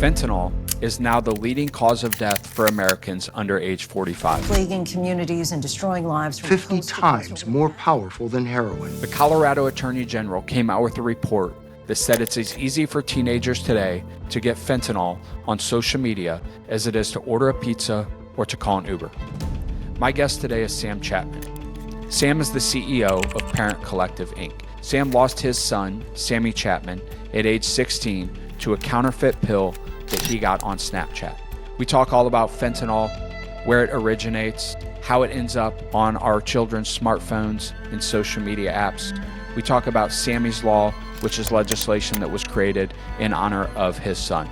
Fentanyl is now the leading cause of death for Americans under age 45. Plaguing communities and destroying lives. 50 times more powerful than heroin. The Colorado Attorney General came out with a report that said it's as easy for teenagers today to get fentanyl on social media as it is to order a pizza or to call an Uber. My guest today is Sam Chapman. Sam is the CEO of Parent Collective, Inc. Sam lost his son, Sammy Chapman, at age 16 to a counterfeit pill that he got on Snapchat. We talk all about fentanyl, where it originates, how it ends up on our children's smartphones and social media apps. We talk about Sammy's Law, which is legislation that was created in honor of his son.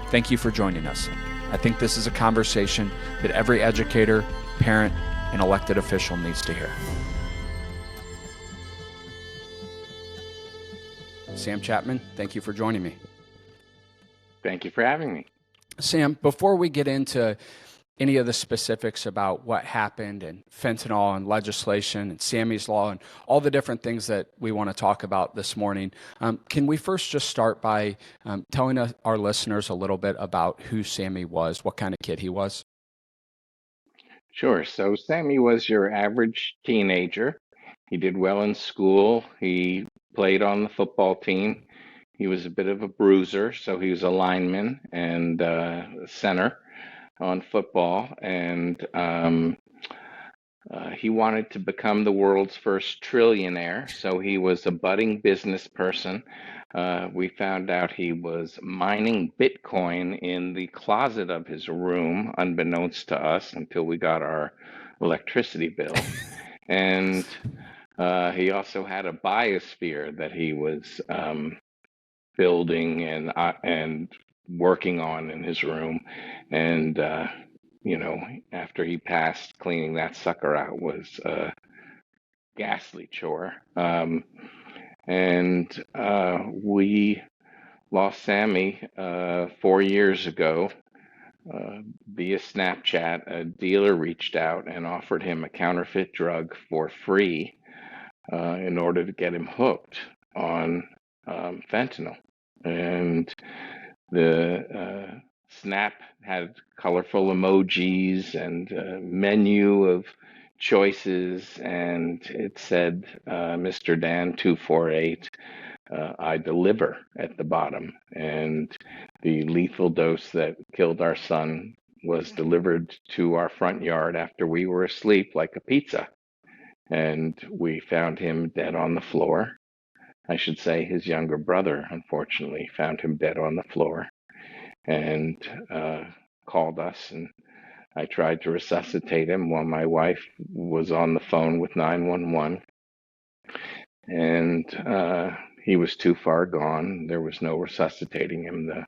Thank you for joining us. I think this is a conversation that every educator, parent, and elected official needs to hear. Sam Chapman, thank you for joining me. Thank you for having me. Sam, before we get into any of the specifics about what happened and fentanyl and legislation and Sammy's Law and all the different things that we want to talk about this morning, can we first just start by telling our listeners a little bit about who Sammy was, what kind of kid he was? Sure. So Sammy was your average teenager. He did well in school. He played on the football team. He was a bit of a bruiser, so he was a lineman and center on football. And he wanted to become the world's first trillionaire, so he was a budding business person. We found out he was mining Bitcoin in the closet of his room, unbeknownst to us, until we got our electricity bill. And he also had a biosphere that he was building and working on in his room. And after he passed, cleaning that sucker out was a ghastly chore. We lost Sammy 4 years ago via Snapchat. A dealer reached out and offered him a counterfeit drug for free in order to get him hooked on fentanyl. And the Snap had colorful emojis and a menu of choices, and it said, Mr. Dan 248, I deliver at the bottom. And the lethal dose that killed our son was delivered to our front yard after we were asleep like a pizza. And we found him dead on the floor. I should say his younger brother, unfortunately, found him dead on the floor and called us, and I tried to resuscitate him while my wife was on the phone with 911. And he was too far gone. There was no resuscitating him. The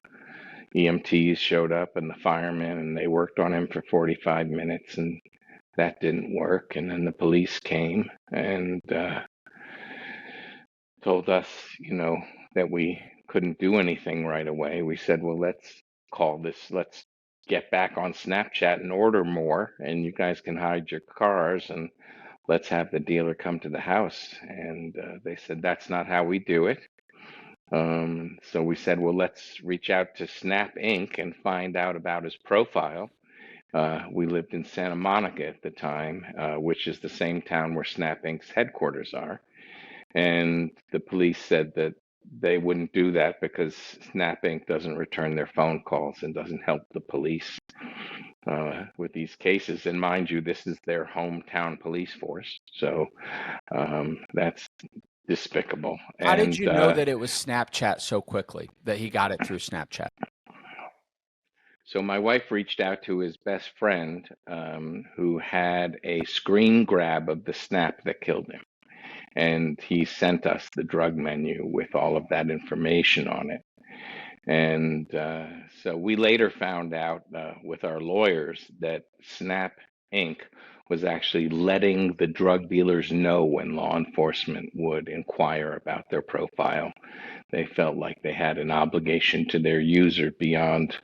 EMTs showed up and the firemen, and they worked on him for 45 minutes, and that didn't work. And then the police came and told us, that we couldn't do anything right away. We said, well, let's get back on Snapchat and order more, and you guys can hide your cars, and let's have the dealer come to the house. And they said, that's not how we do it. So we said, well, let's reach out to Snap Inc. and find out about his profile. We lived in Santa Monica at the time, which is the same town where Snap Inc.'s headquarters are. And the police said that they wouldn't do that because Snap Inc. doesn't return their phone calls and doesn't help the police with these cases. And mind you, this is their hometown police force. So that's despicable. How did you know that it was Snapchat so quickly, that he got it through Snapchat? So my wife reached out to his best friend who had a screen grab of the snap that killed him. And he sent us the drug menu with all of that information on it. And so we later found out with our lawyers that Snap Inc. was actually letting the drug dealers know when law enforcement would inquire about their profile. They felt like they had an obligation to their user beyond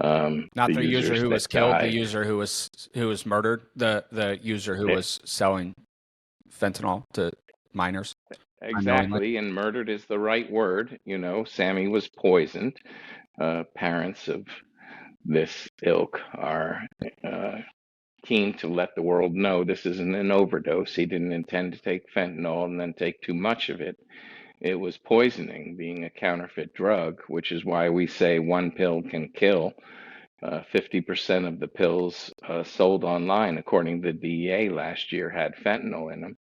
not the user who was killed, died. the user who was murdered, the user who was selling fentanyl to minors. unknowingly. Exactly, and murdered is the right word. Sammy was poisoned. Parents of this ilk are uh, keen to let the world know this isn't an overdose. He didn't intend to take fentanyl and then take too much of it. It was poisoning, being a counterfeit drug, which is why we say one pill can kill. 50% of the pills sold online, according to the DEA last year, had fentanyl in them,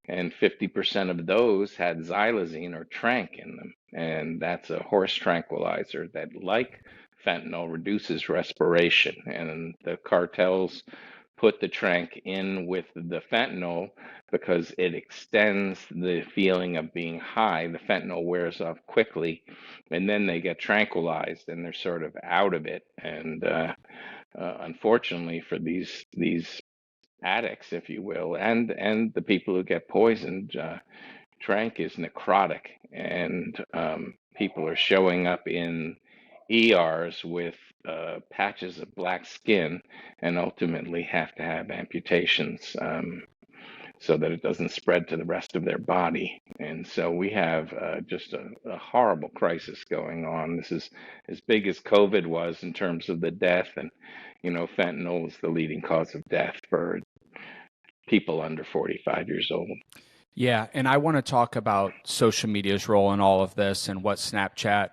and 50% of those had xylazine or tranq in them. And that's a horse tranquilizer that, like fentanyl, reduces respiration. And the cartels put the tranq in with the fentanyl because it extends the feeling of being high. The fentanyl wears off quickly, and then they get tranquilized and they're sort of out of it. And unfortunately for these addicts, if you will, and the people who get poisoned, tranq is necrotic, and people are showing up in ERs with patches of black skin, and ultimately have to have amputations so that it doesn't spread to the rest of their body. And so we have just a horrible crisis going on. This is as big as COVID was in terms of the death, and fentanyl is the leading cause of death for people under 45 years old. Yeah, and I want to talk about social media's role in all of this and what Snapchat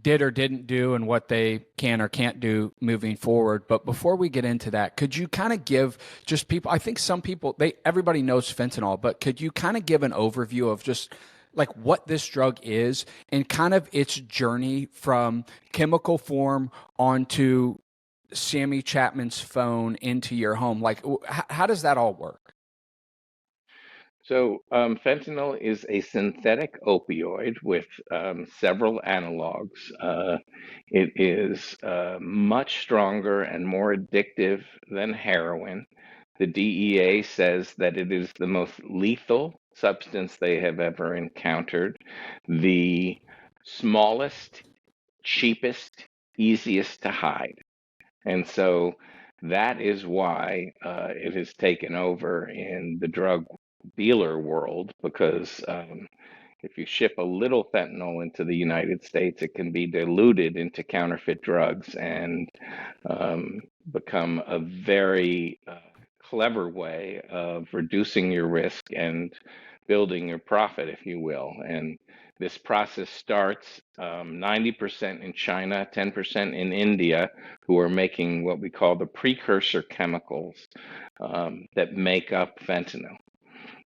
did or didn't do and what they can or can't do moving forward. But before we get into that, could you kind of give just people, I think some people, everybody knows fentanyl, but could you kind of give an overview of just like what this drug is and kind of its journey from chemical form onto Sammy Chapman's phone into your home? Like, how does that all work? So, fentanyl is a synthetic opioid with several analogs. It is much stronger and more addictive than heroin. The DEA says that it is the most lethal substance they have ever encountered, the smallest, cheapest, easiest to hide. And so that is why it has taken over in the drug dealer world, because if you ship a little fentanyl into the United States, it can be diluted into counterfeit drugs and become a very clever way of reducing your risk and building your profit, if you will. And this process starts 90% in China, 10% in India, who are making what we call the precursor chemicals that make up fentanyl.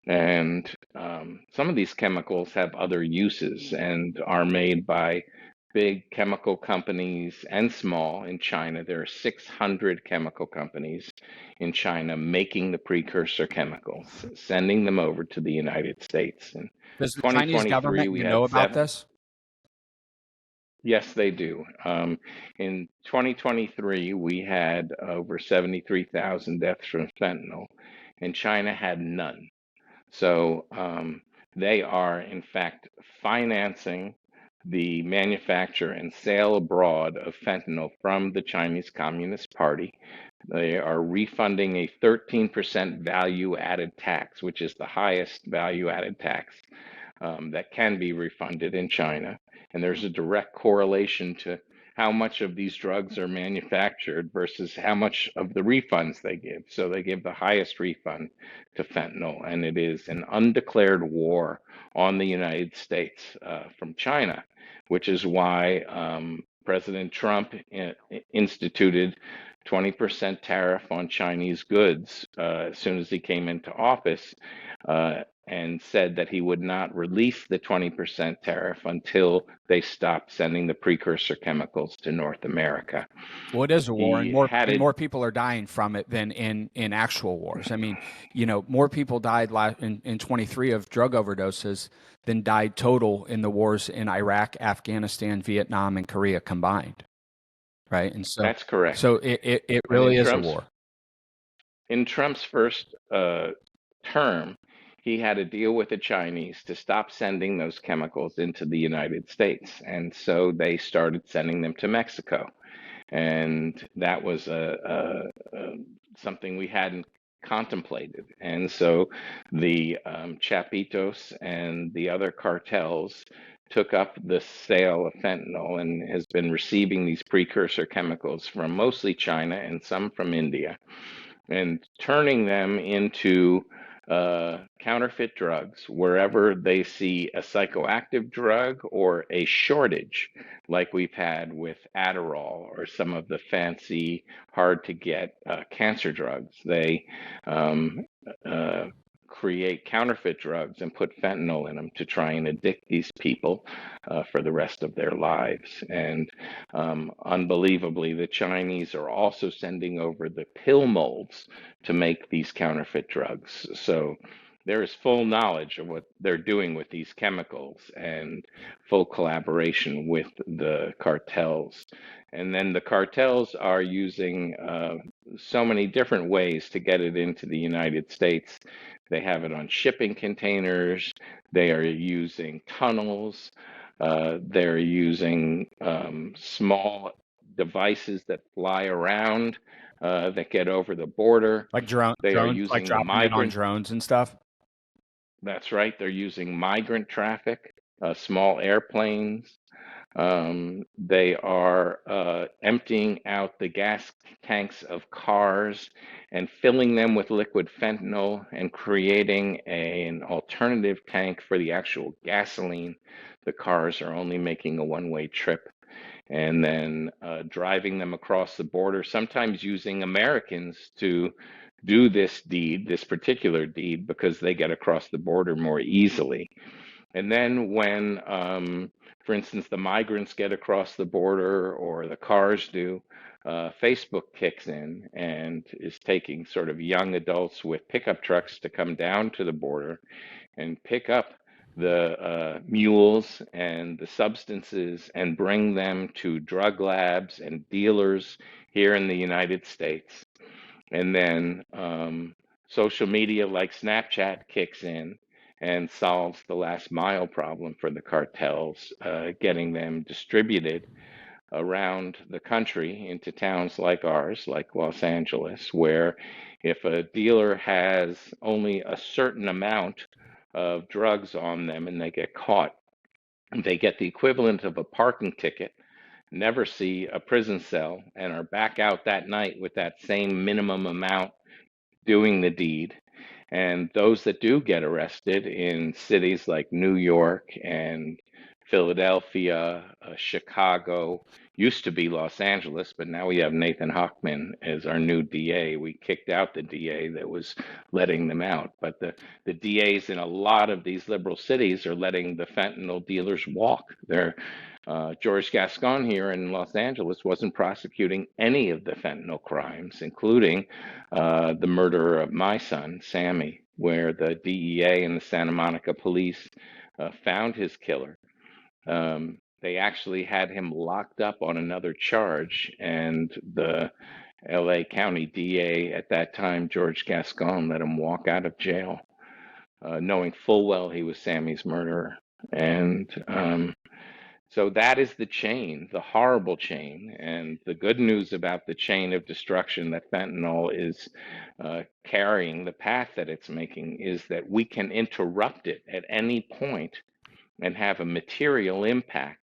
And some of these chemicals have other uses and are made by big chemical companies and small in China. There are 600 chemical companies in China making the precursor chemicals, sending them over to the United States. In Does the Chinese 2023, government, we know had about seven. this? Yes, they do. In 2023, we had over 73,000 deaths from fentanyl, and China had none. So they are, in fact, financing the manufacture and sale abroad of fentanyl from the Chinese Communist Party. They are refunding a 13% value added tax, which is the highest value added tax that can be refunded in China. And there's a direct correlation to how much of these drugs are manufactured versus how much of the refunds they give. So they give the highest refund to fentanyl, and it is an undeclared war on the United States from China, which is why President Trump instituted 20% tariff on Chinese goods as soon as he came into office, and said that he would not release the 20% tariff until they stopped sending the precursor chemicals to North America. Well, it is a war, and He more had and it. more people are dying from it than in actual wars. I mean, more people died in 23 of drug overdoses than died total in the wars in Iraq, Afghanistan, Vietnam, and Korea combined. Right, and That's correct. so it And really is a war. In Trump's first term, he had a deal with the Chinese to stop sending those chemicals into the United States. And so they started sending them to Mexico. And that was something we hadn't contemplated. And so the Chapitos and the other cartels took up the sale of fentanyl and has been receiving these precursor chemicals from mostly China and some from India, and turning them into counterfeit drugs wherever they see a psychoactive drug or a shortage, like we've had with Adderall or some of the fancy, hard to get cancer drugs. They uh, create counterfeit drugs and put fentanyl in them to try and addict these people for the rest of their lives. And unbelievably, the Chinese are also sending over the pill molds to make these counterfeit drugs. So there is full knowledge of what they're doing with these chemicals and full collaboration with the cartels. And then the cartels are using so many different ways to get it into the United States. They have it on shipping containers. They are using tunnels. They're using small devices that fly around that get over the border. Like They are drones, like using the dropping it on migrant. drones and stuff. That's right. They're using migrant traffic, small airplanes. They are emptying out the gas tanks of cars and filling them with liquid fentanyl and creating an alternative tank for the actual gasoline. The cars are only making a one-way trip, and then driving them across the border, sometimes using Americans to do this deed, this particular deed, because they get across the border more easily. And then when, for instance, the migrants get across the border or the cars do, Facebook kicks in and is taking sort of young adults with pickup trucks to come down to the border and pick up the mules and the substances and bring them to drug labs and dealers here in the United States. And then social media like Snapchat kicks in and solves the last mile problem for the cartels, getting them distributed around the country into towns like ours, like Los Angeles, where if a dealer has only a certain amount of drugs on them and they get caught, they get the equivalent of a parking ticket, never see a prison cell, and are back out that night with that same minimum amount doing the deed. And those that do get arrested in cities like New York and Philadelphia, Chicago, used to be Los Angeles, but now we have Nathan Hochman as our new DA. We kicked out the DA that was letting them out. But the DAs in a lot of these liberal cities are letting the fentanyl dealers walk. They're George Gascon here in Los Angeles wasn't prosecuting any of the fentanyl crimes, including the murder of my son, Sammy, where the DEA and the Santa Monica police found his killer. They actually had him locked up on another charge, and the LA County DA at that time, George Gascon, let him walk out of jail, knowing full well he was Sammy's murderer. And so that is the chain, the horrible chain. And the good news about the chain of destruction that fentanyl is carrying, the path that it's making, is that we can interrupt it at any point and have a material impact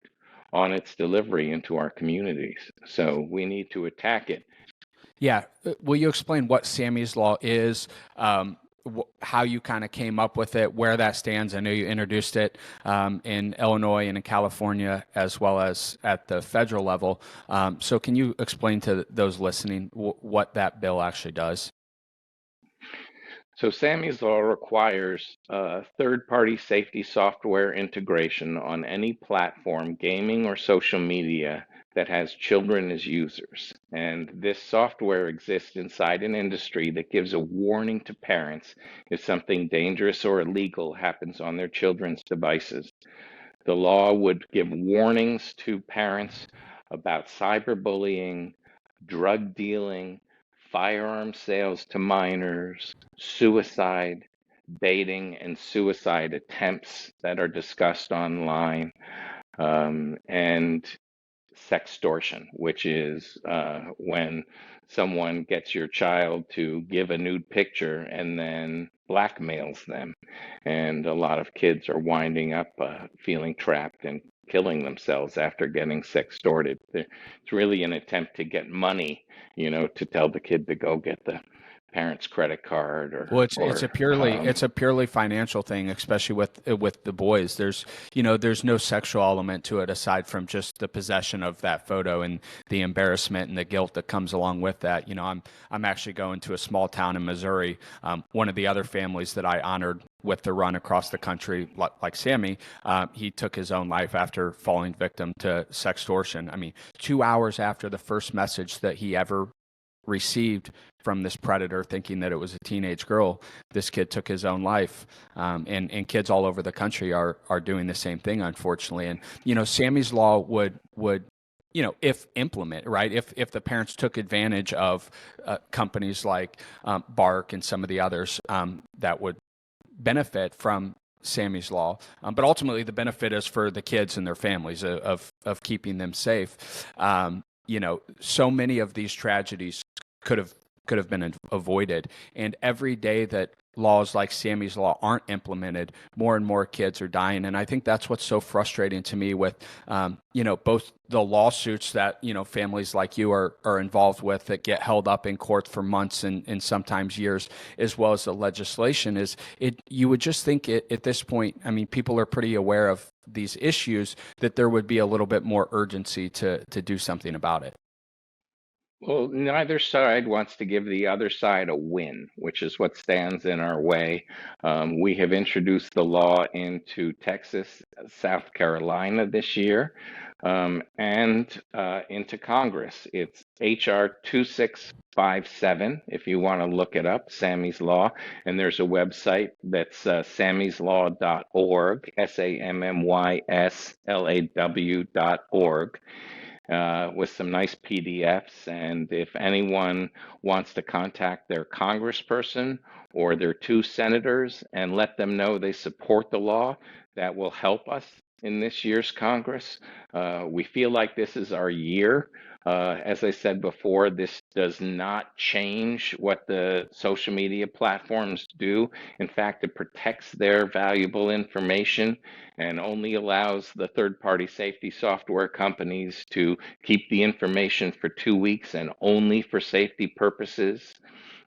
on its delivery into our communities. So we need to attack it. Yeah. Will you explain what Sammy's Law is, how you kind of came up with it, where that stands? I know you introduced it in Illinois and in California, as well as at the federal level. So can you explain to those listening what that bill actually does? So Sammy's Law requires third-party safety software integration on any platform, gaming or social media, that has children as users. And this software exists inside an industry that gives a warning to parents if something dangerous or illegal happens on their children's devices. The law would give warnings to parents about cyberbullying, drug dealing, firearm sales to minors, suicide, baiting, and suicide attempts that are discussed online. And sextortion, which is when someone gets your child to give a nude picture and then blackmails them. And a lot of kids are winding up feeling trapped and killing themselves after getting sextorted. It's really an attempt to get money, to tell the kid to go get the parent's credit card Well, or it's a purely financial thing, especially with the boys. There's no sexual element to it aside from just the possession of that photo and the embarrassment and the guilt that comes along with that. I'm actually going to a small town in Missouri. One of the other families that I honored with the run across the country, like Sammy, he took his own life after falling victim to sextortion. I mean, 2 hours after the first message that he ever received from this predator, thinking that it was a teenage girl, this kid took his own life. And kids all over the country are doing the same thing, unfortunately. And Sammy's law would if implemented, right, if the parents took advantage of companies like Bark and some of the others that would benefit from Sammy's law, but ultimately the benefit is for the kids and their families of keeping them safe. So many of these tragedies could have been avoided, and every day that laws like Sammy's law aren't implemented, more and more kids are dying. And I think that's what's so frustrating to me with both the lawsuits that families like you are involved with that get held up in court for months and sometimes years, as well as the legislation. You would just think at this point, I mean, people are pretty aware of these issues, that there would be a little bit more urgency to do something about it. Well, neither side wants to give the other side a win, which is what stands in our way. We have introduced the law into Texas, South Carolina this year, and into Congress. It's HR 2657, if you want to look it up, Sammy's Law. And there's a website that's sammyslaw.org, SAMMYSLAW.org. With some nice PDFs. And if anyone wants to contact their congressperson or their two senators and let them know they support the law, that will help us in this year's Congress. We feel like this is our year. As I said before, this does not change what the social media platforms do. In fact, it protects their valuable information and only allows the third-party safety software companies to keep the information for 2 weeks and only for safety purposes.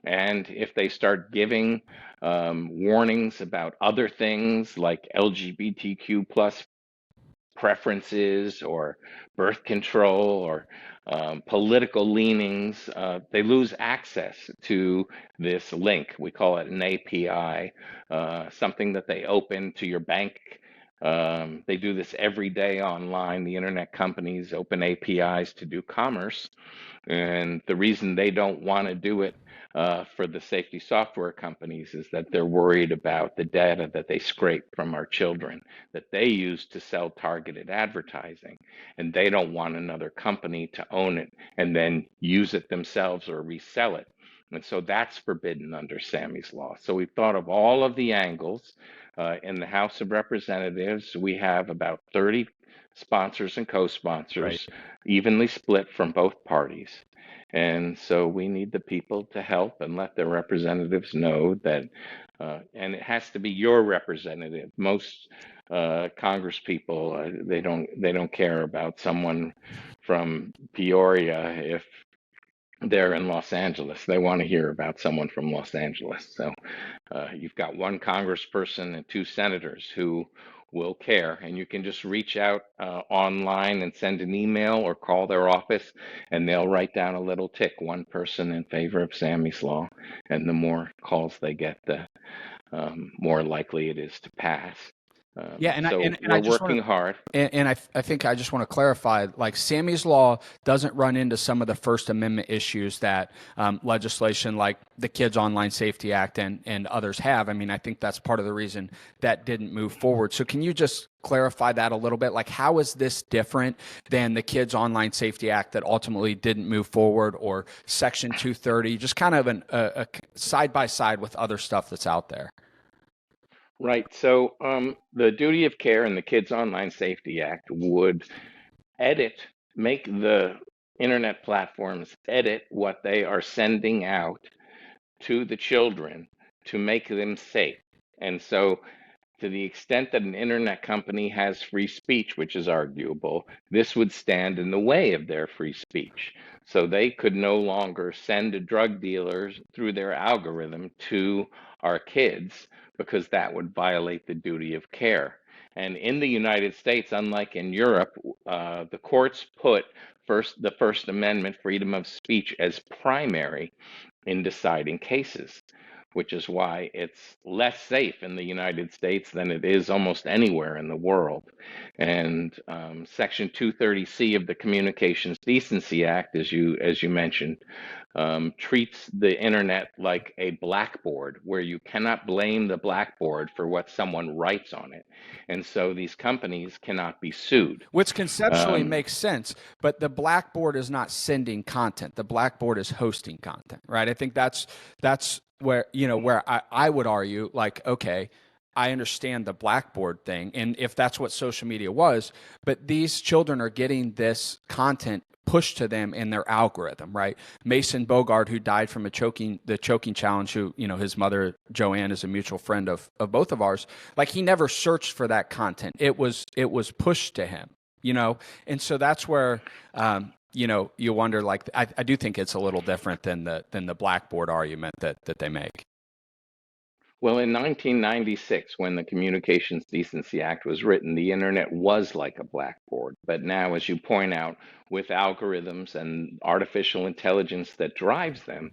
And if they start giving warnings about other things like LGBTQ plus preferences or birth control or political leanings, they lose access to this link. We call it an API, something that they open to your bank. They do this every day online. The internet companies open APIs to do commerce. And the reason they don't want to do it for the safety software companies is that they're worried about the data that they scrape from our children that they use to sell targeted advertising. And they don't want another company to own it and then use it themselves or resell it. And so that's forbidden under Sammy's law. So we've thought of all of the angles. In the House of Representatives, we have about 30 sponsors and co-sponsors, Right. evenly split from both parties. And so we need the people to help and let their representatives know that, and it has to be your representative. Most Congress people, they don't care about someone from Peoria if they're in Los Angeles. They want to hear about someone from Los Angeles. So you've got one congressperson and two senators who will care, and you can just reach out online and send an email or call their office, and they'll write down a little tick, one person in favor of Sammy's law. And the more calls they get, the more likely it is to pass. Yeah, and so and we're I just working hard. And I think I just want to clarify, like Sammy's law doesn't run into some of the First Amendment issues that legislation like the Kids Online Safety Act and others have. I mean, I think that's part of the reason that didn't move forward. So can you just clarify that a little bit? Like, how is this different than the Kids Online Safety Act that ultimately didn't move forward, or Section 230, just kind of a side by side with other stuff that's out there? Right. So the duty of care in the Kids Online Safety Act would edit make the internet platforms edit what they are sending out to the children to make them safe. And so, to the extent that an internet company has free speech, which is arguable, this would stand in the way of their free speech. So they could no longer send drug dealers through their algorithm to our kids because that would violate the duty of care. And in the United States, unlike in Europe, the courts put the First Amendment freedom of speech as primary in deciding cases, which is why it's less safe in the United States than it is almost anywhere in the world. And Section 230C of the Communications Decency Act, as you mentioned, treats the internet like a blackboard where you cannot blame the blackboard for what someone writes on it. And so these companies cannot be sued. Which conceptually makes sense, but the blackboard is not sending content. The blackboard is hosting content, right? I think that's where, where I would argue, like, okay, I understand the blackboard thing, and if that's what social media was, but these children are getting this content pushed to them in their algorithm, right? Mason Bogart, who died from the choking challenge, who, his mother Joanne is a mutual friend of both of ours. Like, he never searched for that content. It was pushed to him, and so that's where you wonder. Like, I do think it's a little different than the blackboard argument that they make. Well, in 1996, when the Communications Decency Act was written, the internet was like a blackboard. But now, as you point out, with algorithms and artificial intelligence that drives them,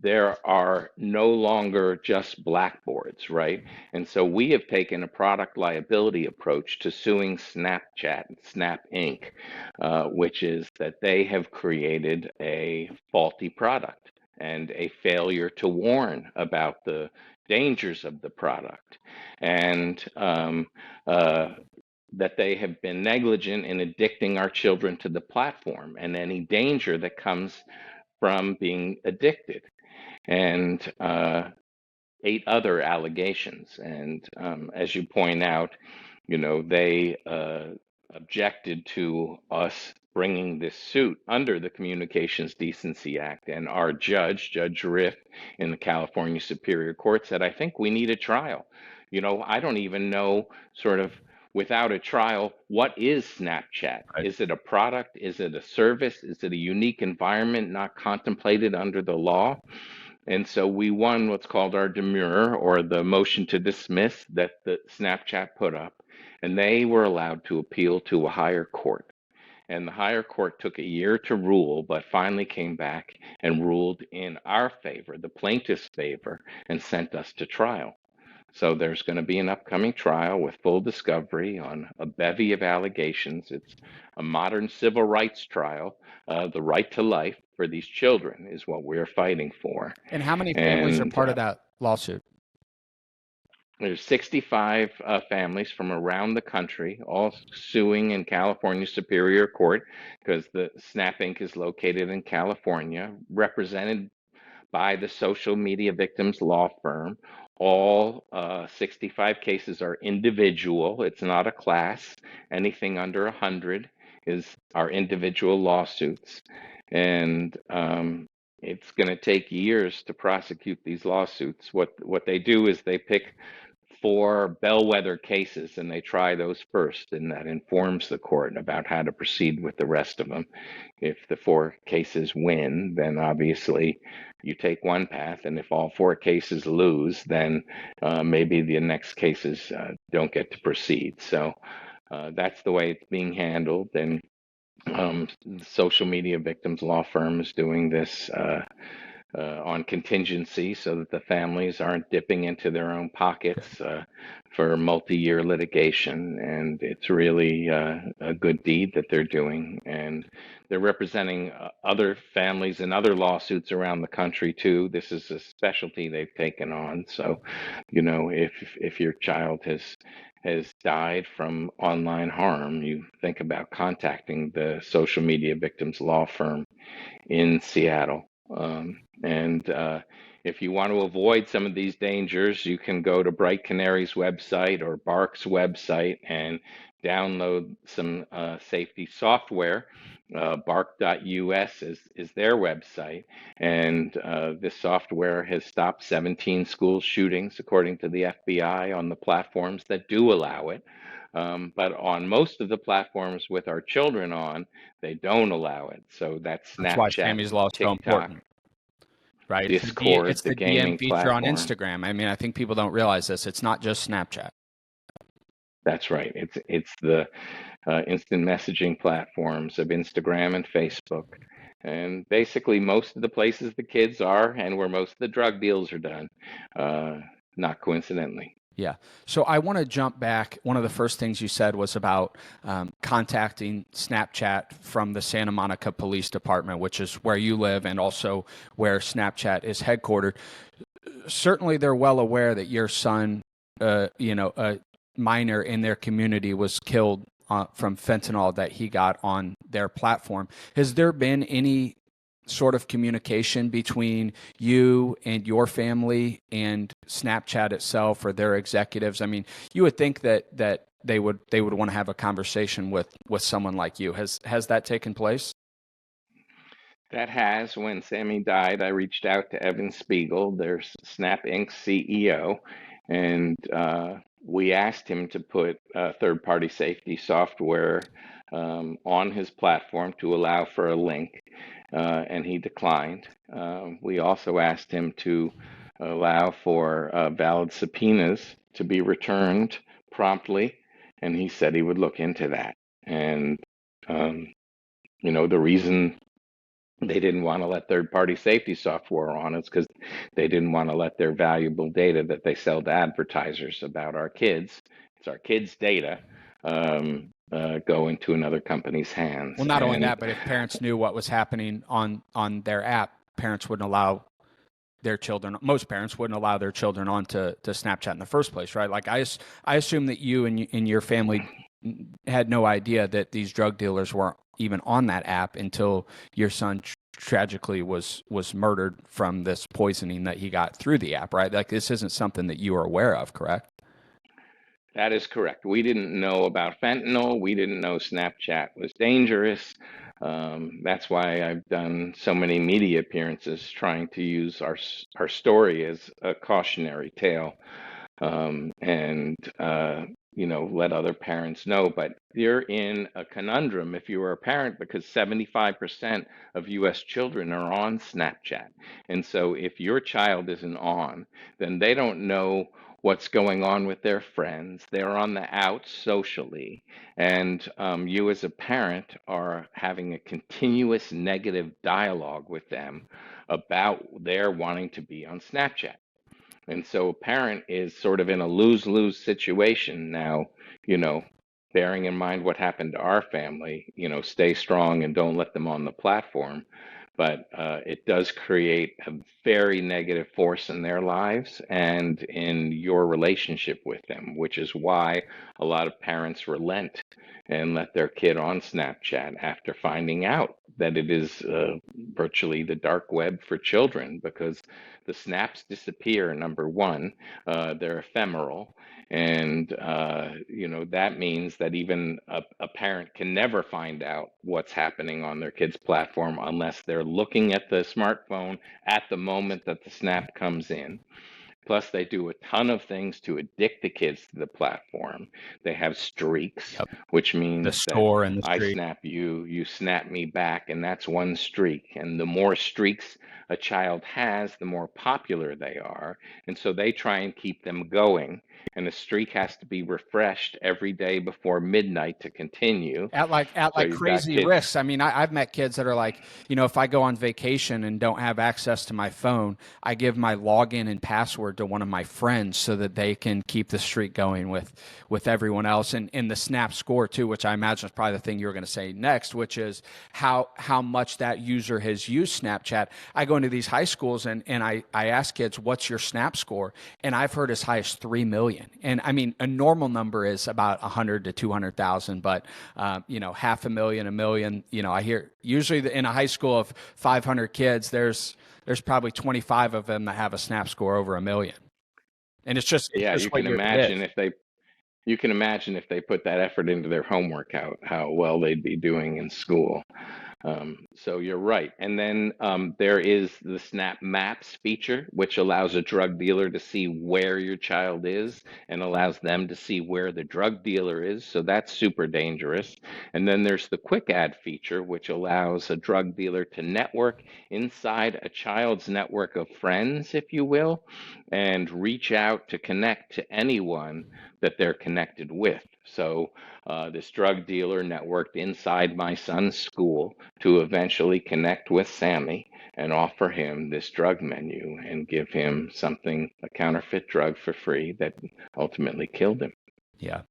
there are no longer just blackboards, right? And so we have taken a product liability approach to suing Snapchat, Snap Inc., which is that they have created a faulty product and a failure to warn about the dangers of the product, and that they have been negligent in addicting our children to the platform and any danger that comes from being addicted, and 8 other allegations. And as you point out, they objected to us bringing this suit under the Communications Decency Act. And our judge, Judge Riff in the California Superior Court, said, I think we need a trial. I don't even know, sort of, without a trial, what is Snapchat? Right. Is it a product? Is it a service? Is it a unique environment not contemplated under the law? And so we won what's called our demurrer, or the motion to dismiss, that the Snapchat put up, and they were allowed to appeal to a higher court. And the higher court took a year to rule, but finally came back and ruled in our favor, the plaintiff's favor, and sent us to trial. So there's going to be an upcoming trial with full discovery on a bevy of allegations. It's a modern civil rights trial. The right to life for these children is what we're fighting for. And how many families are part of that lawsuit? There's 65 families from around the country, all suing in California Superior Court, because the Snap Inc. is located in California, represented by the social media victims law firm. All 65 cases are individual. It's not a class. Anything under 100 is our individual lawsuits. And it's going to take years to prosecute these lawsuits. What they do is they pick 4 bellwether cases and they try those first, and that informs the court about how to proceed with the rest of them. If the 4 cases win, then obviously you take one path, and if all 4 cases lose, then maybe the next cases don't get to proceed. So that's the way it's being handled. And the social media victims law firm is doing this on contingency so that the families aren't dipping into their own pockets for multi-year litigation. And it's really a good deed that they're doing. And they're representing other families and other lawsuits around the country too. This is a specialty they've taken on. So, if your child has died from online harm, you think about contacting the social media victims law firm in Seattle. And if you want to avoid some of these dangers, you can go to Bright Canary's website or Bark's website and download some safety software. Bark.us is their website, and this software has stopped 17 school shootings, according to the FBI, on the platforms that do allow it. But on most of the platforms with our children on, they don't allow it. So that's That's why Snapchat, Sammy's Law is so TikTok, important, right? It's Discord, the the DM gaming feature on platform. Instagram. I mean, I think people don't realize this. It's not just Snapchat. That's right. It's the instant messaging platforms of Instagram and Facebook, and basically most of the places the kids are, and where most of the drug deals are done, not coincidentally. Yeah. So I want to jump back. One of the first things you said was about contacting Snapchat from the Santa Monica Police Department, which is where you live and also where Snapchat is headquartered. Certainly, they're well aware that your son, a minor in their community, was killed from fentanyl that he got on their platform. Has there been any sort of communication between you and your family and Snapchat itself or their executives? I mean, you would think that they would want to have a conversation with someone like you. Has that taken place? That has. When Sammy died, I reached out to Evan Spiegel, their Snap Inc. CEO, and we asked him to put third-party safety software on his platform to allow for a link, and he declined. We also asked him to allow for valid subpoenas to be returned promptly, and he said he would look into that. And the reason they didn't want to let third-party safety software on is because they didn't want to let their valuable data that they sell to advertisers about our kids, it's our kids' data, go into another company's hands. Well, not only that, but if parents knew what was happening on their app, parents wouldn't allow their children. Most parents wouldn't allow their children on to Snapchat in the first place, right? Like I assume that you and your family had no idea that these drug dealers weren't even on that app until your son tragically was murdered from this poisoning that he got through the app, right? Like this isn't something that you are aware of, correct? That is correct. We didn't know about fentanyl. We didn't know Snapchat was dangerous. That's why I've done so many media appearances trying to use our story as a cautionary tale, and let other parents know. But you're in a conundrum if you are a parent, because 75% of U.S. children are on Snapchat. And so if your child isn't on, then they don't know what's going on with their friends. They're on the outs socially. And you as a parent are having a continuous negative dialogue with them about their wanting to be on Snapchat. And so a parent is sort of in a lose-lose situation now, bearing in mind what happened to our family, stay strong and don't let them on the platform. But it does create a very negative force in their lives and in your relationship with them, which is why a lot of parents relent and let their kid on Snapchat after finding out that it is virtually the dark web for children, because the snaps disappear, number one, they're ephemeral. And, that means that even a parent can never find out what's happening on their kid's platform unless they're looking at the smartphone at the moment that the snap comes in. Plus, they do a ton of things to addict the kids to the platform. They have streaks, Yep. which means The store and the I street. snap you, you snap me back, and that's one streak. And the more streaks a child has, the more popular they are. And so they try and keep them going. And a streak has to be refreshed every day before midnight to continue. At like crazy risks. I mean, I've met kids that are like, if I go on vacation and don't have access to my phone, I give my login and password to one of my friends so that they can keep the streak going with everyone else. And the snap score too, which I imagine is probably the thing you're going to say next, which is how much that user has used Snapchat. I go into these high schools and I ask kids, what's your snap score? And I've heard as high as 3 million. And I mean, a normal number is about 100 to 200,000, but 500,000, 1 million, I hear usually in a high school of 500 kids, there's there's probably 25 of them that have a SNAP score over 1 million. And it's just Yeah, what it is. you can imagine if they put that effort into their homework, how well they'd be doing in school. So you're right. And then there is the Snap Maps feature, which allows a drug dealer to see where your child is and allows them to see where the drug dealer is. So that's super dangerous. And then there's the Quick Ad feature, which allows a drug dealer to network inside a child's network of friends, if you will, and reach out to connect to anyone that they're connected with. So this drug dealer networked inside my son's school to eventually connect with Sammy and offer him this drug menu and give him something, a counterfeit drug for free that ultimately killed him. Yeah.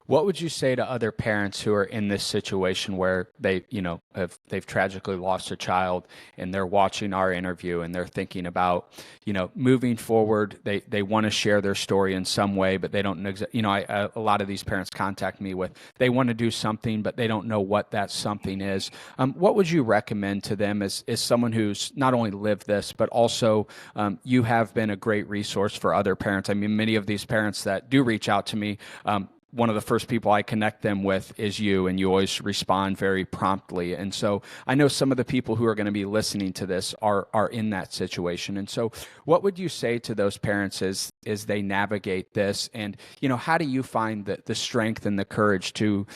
What would you say to other parents who are in this situation where they've tragically lost a child and they're watching our interview and they're thinking about, moving forward, they want to share their story in some way, but they don't know a lot of these parents contact me with, they want to do something, but they don't know what that something is. What would you recommend to them as someone who's not only lived this, but also you have been a great resource for other parents? I mean, many of these parents that do reach out to me, one of the first people I connect them with is you, and you always respond very promptly. And so I know some of the people who are going to be listening to this are in that situation. And so what would you say to those parents as they navigate this? And, how do you find the strength and the courage to,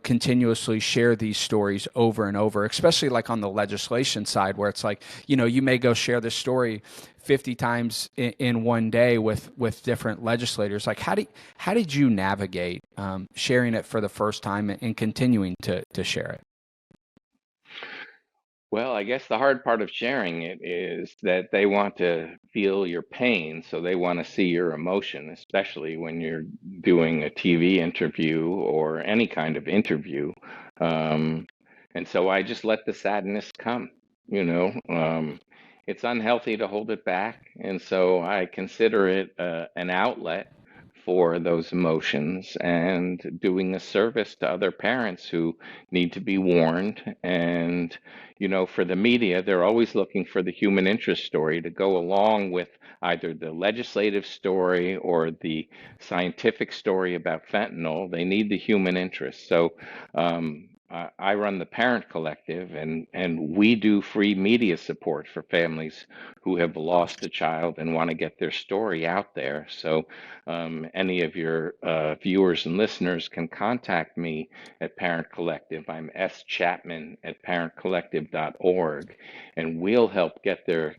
continuously share these stories over and over, especially like on the legislation side where it's like, you may go share this story 50 times in one day with different legislators. Like, how did you navigate sharing it for the first time and continuing to share it? Well, I guess the hard part of sharing it is that they want to feel your pain, so they want to see your emotion, especially when you're doing a TV interview or any kind of interview. Um, and so I just let the sadness come, you know. It's unhealthy to hold it back, and so I consider it an outlet for those emotions and doing a service to other parents who need to be warned. And for the media, they're always looking for the human interest story to go along with either the legislative story or the scientific story about fentanyl. They need the human interest. So I run the Parent Collective, and we do free media support for families who have lost a child and want to get their story out there. So any of your viewers and listeners can contact me at Parent Collective. I'm Chapman at parentcollective.org, and we'll help get their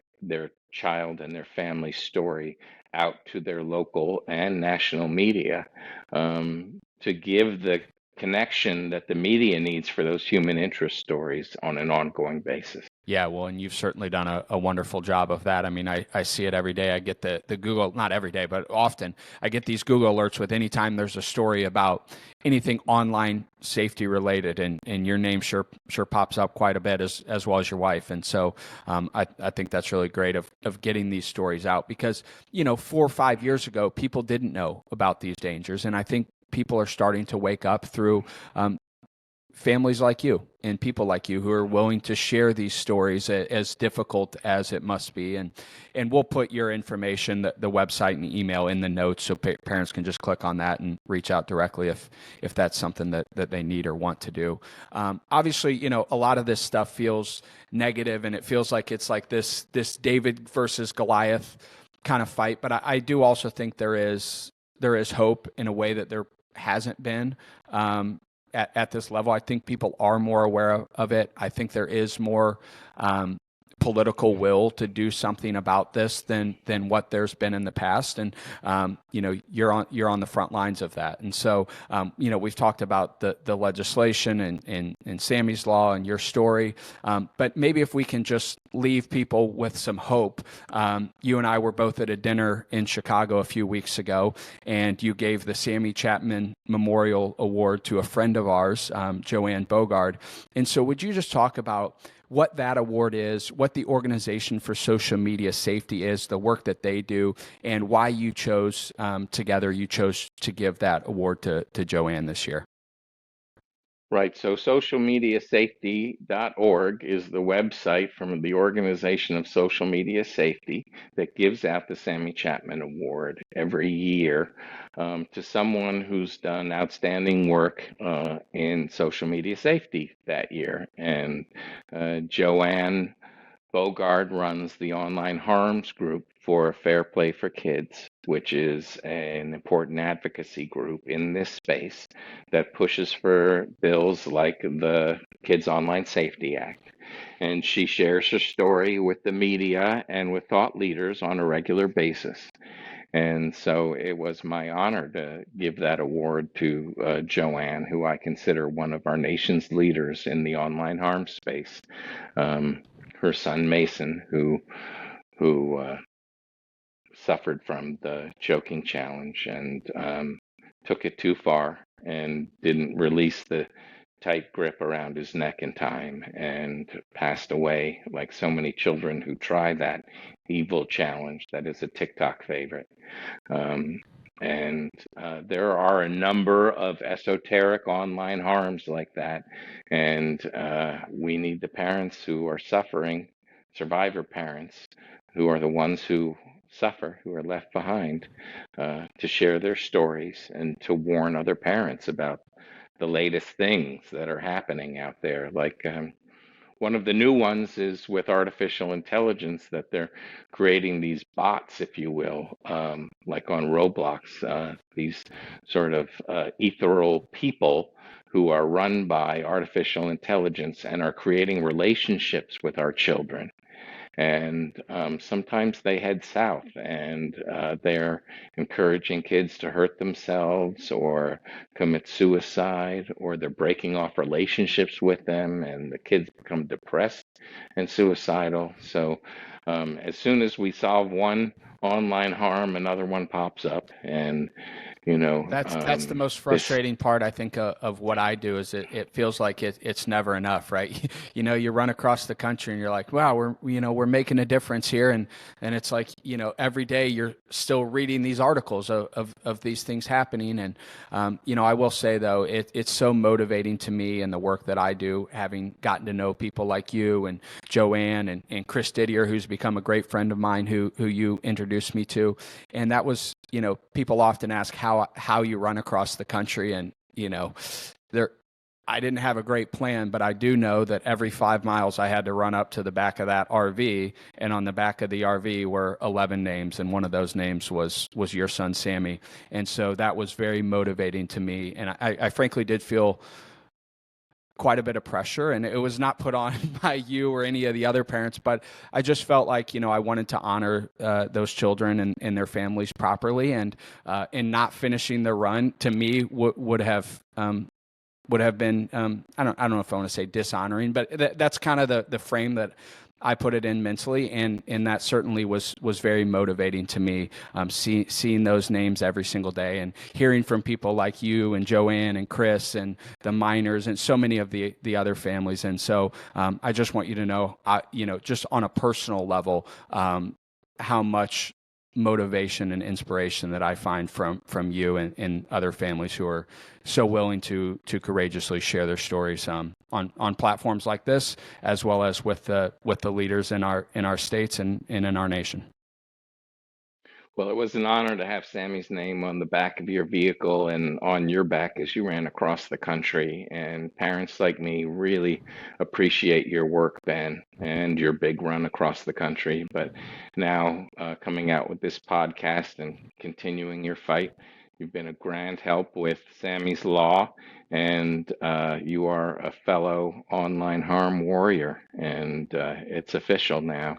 child and their family story out to their local and national media to give the connection that the media needs for those human interest stories on an ongoing basis. Yeah, well, and you've certainly done a wonderful job of that. I mean, I see it every day. I get the Google, not every day, but often I get these Google alerts with anytime there's a story about anything online safety related, and your name sure pops up quite a bit as well as your wife. And so I think that's really great of getting these stories out because, 4 or 5 years ago, people didn't know about these dangers. And I think people are starting to wake up through families like you and people like you who are willing to share these stories as difficult as it must be. And we'll put your information, the website and email in the notes so parents can just click on that and reach out directly if that's something that they need or want to do. Obviously, a lot of this stuff feels negative and it feels like it's like this David versus Goliath kind of fight. But I do also think there is hope in a way that there hasn't been at this level. I think people are more aware of it. I think there is more political will to do something about this than what there's been in the past. And you're on the front lines of that. And so we've talked about the legislation and Sammy's law and your story. But maybe if we can just leave people with some hope. You and I were both at a dinner in Chicago a few weeks ago, and you gave the Sammy Chapman Memorial Award to a friend of ours, Joanne Bogard. And so would you just talk about what that award is, what the Organization for Social Media Safety is, the work that they do, and why you chose to give that award to Joanne this year? Right. So socialmediasafety.org is the website from the Organization of Social Media Safety that gives out the Sammy Chapman Award every year to someone who's done outstanding work in social media safety that year. And Joanne Bogard runs the online harms group for Fair Play for Kids, which is an important advocacy group in this space that pushes for bills like the Kids Online Safety Act. And she shares her story with the media and with thought leaders on a regular basis. And so it was my honor to give that award to Joanne, who I consider one of our nation's leaders in the online harm space. Her son Mason, who suffered from the choking challenge and took it too far and didn't release the tight grip around his neck in time and passed away, like so many children who try that evil challenge that is a TikTok favorite. And there are a number of esoteric online harms like that. And we need the parents who are suffering, survivor parents, who are the ones who suffer, who are left behind, to share their stories and to warn other parents about the latest things that are happening out there. Like one of the new ones is with artificial intelligence that they're creating these bots, if you will, like on Roblox, these sort of ethereal people who are run by artificial intelligence and are creating relationships with our children. And sometimes they head south and they're encouraging kids to hurt themselves or commit suicide, or they're breaking off relationships with them and the kids become depressed and suicidal. So as soon as we solve one online harm, another one pops up. And that's the most this frustrating part, I think, of what I do is it feels like it's never enough, right? You run across the country and you're like, wow, we're making a difference here, and it's like, every day you're still reading these articles of these things happening, and I will say though, it's so motivating to me and the work that I do, having gotten to know people like you and Joanne and Chris Didier, who's become a great friend of mine, who you introduced me to, and that was, people often ask how you run across the country, and I didn't have a great plan, but I do know that every 5 miles I had to run up to the back of that RV, and on the back of the RV were 11 names, and one of those names was your son Sammy, and so that was very motivating to me, and I frankly did feel quite a bit of pressure, and it was not put on by you or any of the other parents, but I just felt like, I wanted to honor those children and their families properly, and not finishing the run to me would have been I don't know if I want to say dishonoring, but that's kind of the frame that I put it in mentally, and that certainly was very motivating to me, seeing those names every single day and hearing from people like you and Joanne and Chris and the miners and so many of the other families. And so I just want you to know, just on a personal level, how much motivation and inspiration that I find from you and other families who are so willing to courageously share their stories on platforms like this, as well as with the leaders in our states and in our nation. Well, it was an honor to have Sammy's name on the back of your vehicle and on your back as you ran across the country. And parents like me really appreciate your work, Ben, and your big run across the country. But now coming out with this podcast and continuing your fight, you've been a grand help with Sammy's Law, and you are a fellow online harm warrior, and it's official now.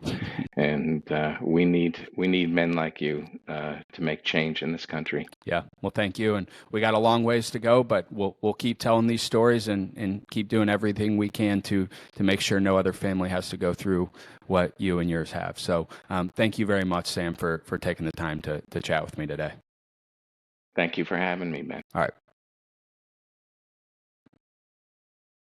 And we need men like you to make change in this country. Yeah, well, thank you, and we got a long ways to go, but we'll keep telling these stories and keep doing everything we can to make sure no other family has to go through what you and yours have. So thank you very much, Sam, for taking the time to chat with me today. Thank you for having me, Ben. All right.